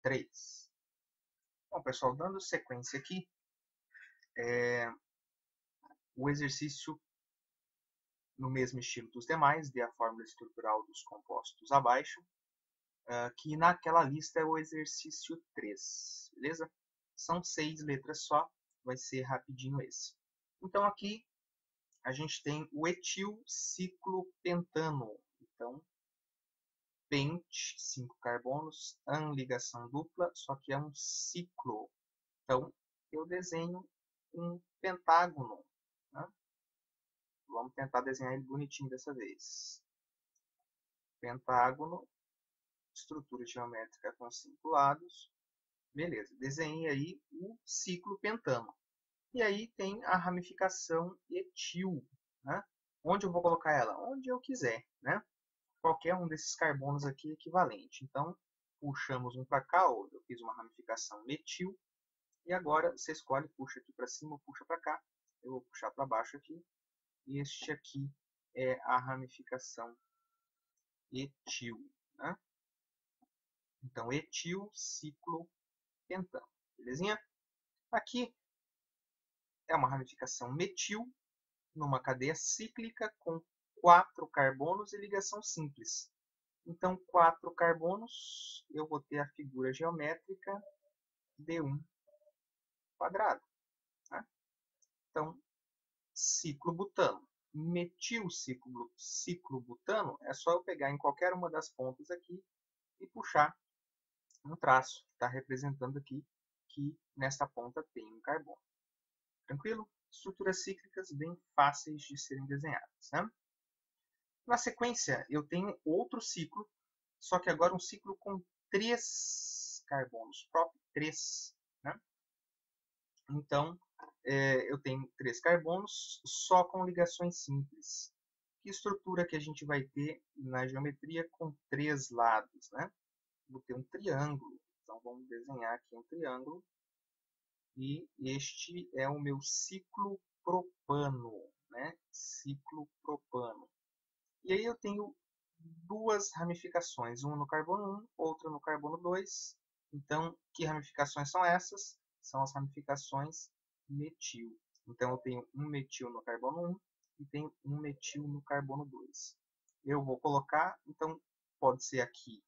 3. Bom, pessoal, dando sequência aqui, o exercício no mesmo estilo dos demais, dê a fórmula estrutural dos compostos abaixo, que naquela lista é o exercício 3, beleza? São 6 letras só, vai ser rapidinho esse. Então aqui a gente tem o etilciclopentano. Então, pent, 5 carbonos, an, ligação dupla, só que é um ciclo. Então, eu desenho um pentágono, né? Vamos tentar desenhar ele bonitinho dessa vez. Pentágono, estrutura geométrica com 5 lados. Beleza, desenhei aí o ciclo pentano. E aí tem a ramificação etil, né? Onde eu vou colocar ela? Onde eu quiser, né? Qualquer um desses carbonos aqui é equivalente. Então, puxamos um para cá, eu fiz uma ramificação metil. E agora você escolhe, puxa aqui para cima ou puxa para cá. Eu vou puxar para baixo aqui. E este aqui é a ramificação etil, né? Então, etilciclopentano. Belezinha? Aqui é uma ramificação metil numa cadeia cíclica com 4 carbonos e ligação simples. Então, 4 carbonos, eu vou ter a figura geométrica D1 quadrado. Né? Então, ciclobutano. Metilciclobutano é só eu pegar em qualquer uma das pontas aqui e puxar um traço que está representando aqui que nesta ponta tem um carbono. Tranquilo? Estruturas cíclicas bem fáceis de serem desenhadas. Né? Na sequência, eu tenho outro ciclo, só que agora um ciclo com 3 carbonos, próprio 3. Né? Então, eu tenho 3 carbonos só com ligações simples. Que estrutura que a gente vai ter na geometria com 3 lados? Né? Vou ter um triângulo. Então, vamos desenhar aqui um triângulo. E este é o meu ciclo propano. Né? Ciclo propano. E aí eu tenho duas ramificações, uma no carbono 1, outra no carbono 2. Então, que ramificações são essas? São as ramificações metil. Então, eu tenho um metil no carbono 1 e tenho um metil no carbono 2. Eu vou colocar, então, pode ser aqui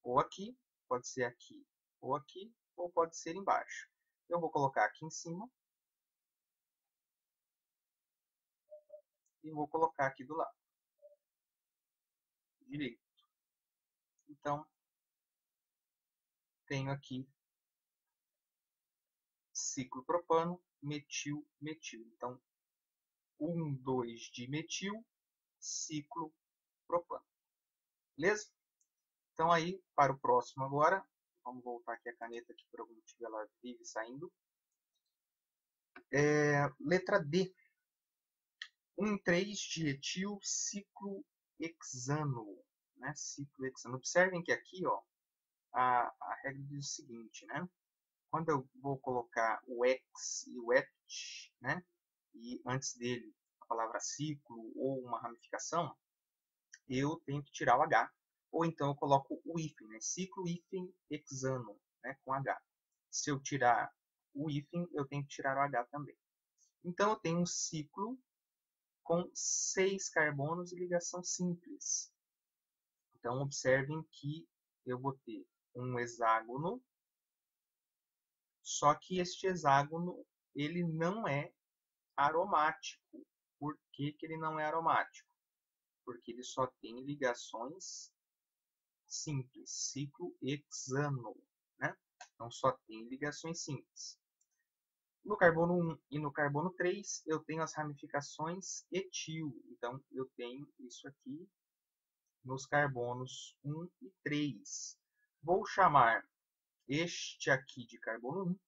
ou aqui, pode ser aqui ou aqui, ou pode ser embaixo. Eu vou colocar aqui em cima e vou colocar aqui do lado direito. Então, tenho aqui ciclo propano, metil, metil. Então, 1, 2 de metil, ciclo propano. Beleza? Então, aí, para o próximo agora, vamos voltar aqui a caneta, que por algum motivo ela vive saindo. Letra D. 1, 3 de etil, ciclohexano. Né? Ciclohexano. Observem que aqui, ó, a regra diz o seguinte, né? Quando eu vou colocar o ex e o et, né? E antes dele a palavra ciclo ou uma ramificação, eu tenho que tirar o H. Ou então eu coloco o hífen, né? Ciclo hífen hexano, né? Com H. Se eu tirar o hífen, eu tenho que tirar o H também. Então eu tenho um ciclo com 6 carbonos e ligação simples. Então observem que eu vou ter um hexágono, só que este hexágono ele não é aromático. Por que, que ele não é aromático? Porque ele só tem ligações simples, ciclo hexano. Né? Então só tem ligações simples. No carbono 1 e no carbono 3, eu tenho as ramificações etil. Então eu tenho isso aqui nos carbonos 1 e 3. Vou chamar este aqui de carbono 1,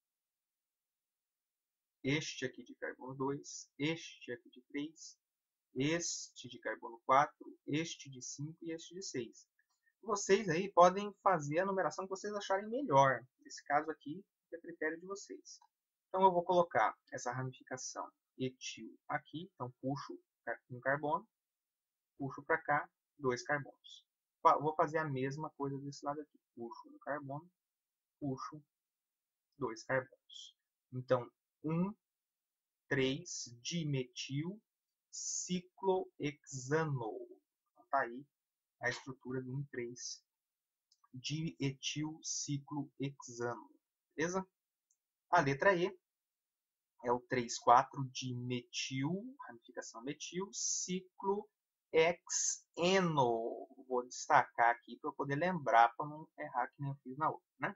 este aqui de carbono 2, este aqui de 3, este de carbono 4, este de 5 e este de 6. Vocês aí podem fazer a numeração que vocês acharem melhor. Nesse caso aqui, é critério de vocês. Então eu vou colocar essa ramificação etil aqui. Então puxo um carbono, puxo para cá 2 carbonos. Vou fazer a mesma coisa desse lado aqui. Puxo um carbono, puxo 2 carbonos. Então, 1,3-dimetil ciclohexano. Então, tá aí a estrutura do 1,3-dietil ciclohexano. Beleza? A letra E é o 3,4-dimetil, ramificação metil, ciclohexeno. Vou destacar aqui para eu poder lembrar, para não errar que nem eu fiz na outra, né?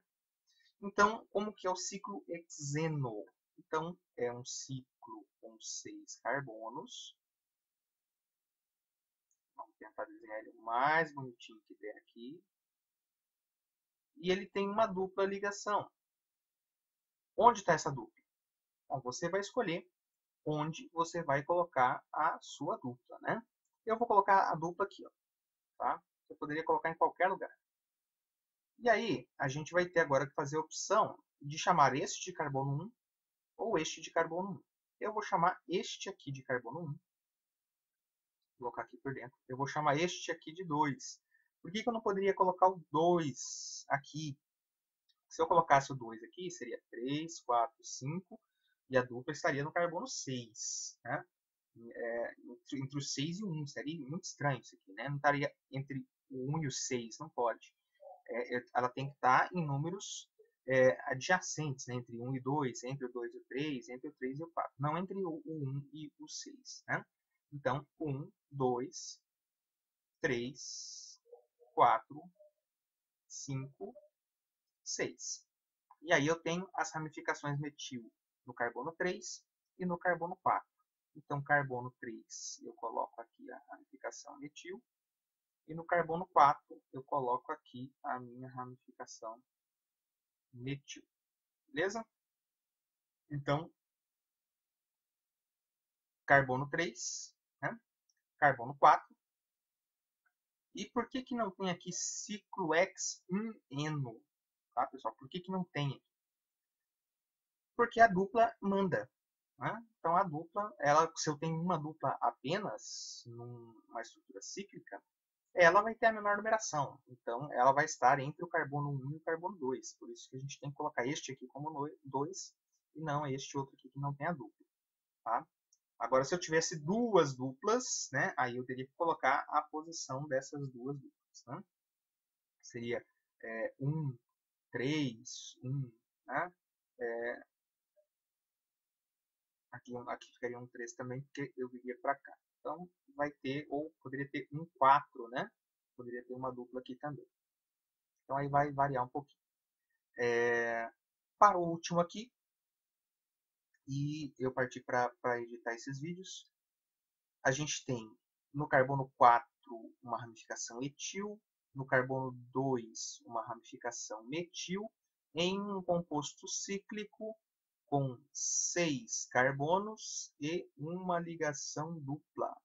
Então, como que é o ciclohexeno? Então, é um ciclo com 6 carbonos. Vamos tentar desenhar ele o mais bonitinho que der aqui. E ele tem uma dupla ligação. Onde está essa dupla? Bom, você vai escolher onde você vai colocar a sua dupla, né? Eu vou colocar a dupla aqui, ó, tá? Você poderia colocar em qualquer lugar. E aí, a gente vai ter agora que fazer a opção de chamar este de carbono 1 ou este de carbono 1. Eu vou chamar este aqui de carbono 1. Vou colocar aqui por dentro. Eu vou chamar este aqui de 2. Por que eu não poderia colocar o 2 aqui? Se eu colocasse o 2 aqui, seria 3, 4, 5, e a dupla estaria no carbono 6. Né? Entre o 6 e o 1. Seria muito estranho isso aqui. Né? Não estaria entre o 1 e o 6, não pode. Ela tem que estar em números adjacentes, né? Entre 1 e 2, entre o 2 e o 3, entre o 3 e o 4. Não entre o 1 e o 6. Né? Então, 1, 2, 3, 4, 5, 6. E aí eu tenho as ramificações metil no carbono 3 e no carbono 4. Então, carbono 3, eu coloco aqui a ramificação metil. E no carbono 4, eu coloco aqui a minha ramificação metil. Beleza? Então, carbono 3, né? Carbono 4. E por que que não tem aqui ciclohexeno? Tá, pessoal? Por que que não tem aqui? Porque a dupla manda. Né? Então, a dupla, se eu tenho uma dupla apenas, numa estrutura cíclica, ela vai ter a menor numeração. Então, ela vai estar entre o carbono 1 e o carbono 2. Por isso que a gente tem que colocar este aqui como 2 e não este outro aqui que não tem a dupla. Tá? Agora, se eu tivesse duas duplas, né, aí eu teria que colocar a posição dessas duas duplas. Né? Seria 1, 3, 1. Né? Aqui ficaria um 3 também, porque eu viria para cá. Então, vai ter, ou poderia ter um 4, né? Poderia ter uma dupla aqui também. Então, aí vai variar um pouquinho. Para o último aqui, e eu parti para editar esses vídeos, a gente tem no carbono 4 uma ramificação etil, no carbono 2 uma ramificação metil, em um composto cíclico com 6 carbonos e uma ligação dupla.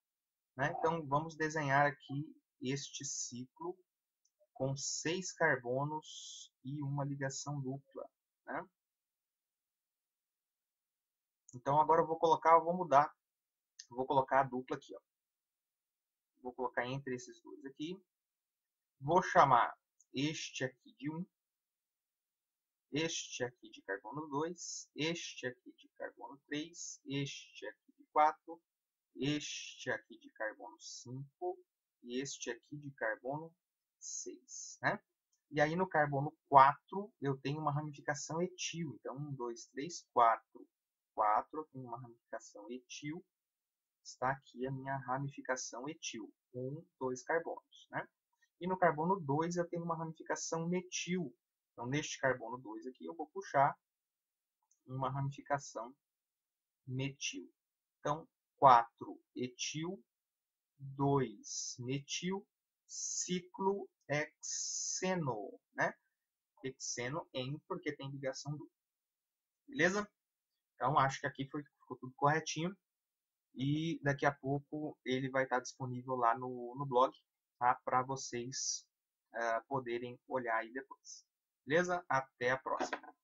Né? Então, vamos desenhar aqui este ciclo com 6 carbonos e uma ligação dupla. Né? Então, agora eu vou mudar, vou colocar a dupla aqui. Ó. Vou colocar entre esses dois aqui. Vou chamar este aqui de 1, este aqui de carbono 2, este aqui de carbono 3, este aqui de 4, este aqui de carbono 5 e este aqui de carbono 6. Né? E aí no carbono 4 eu tenho uma ramificação etil. Então 1, 2, 3, 4. 4 eu tenho uma ramificação etil. Está aqui a minha ramificação etil. 1, 2 carbonos. Né? E no carbono 2 eu tenho uma ramificação metil. Então neste carbono 2 aqui eu vou puxar uma ramificação metil. Então 4 etil, 2 metil, ciclohexeno, né? Hexeno em porque tem ligação dupla. Beleza? Então acho que aqui ficou tudo corretinho. E daqui a pouco ele vai estar disponível lá no blog, tá? Para vocês poderem olhar aí depois. Beleza? Até a próxima.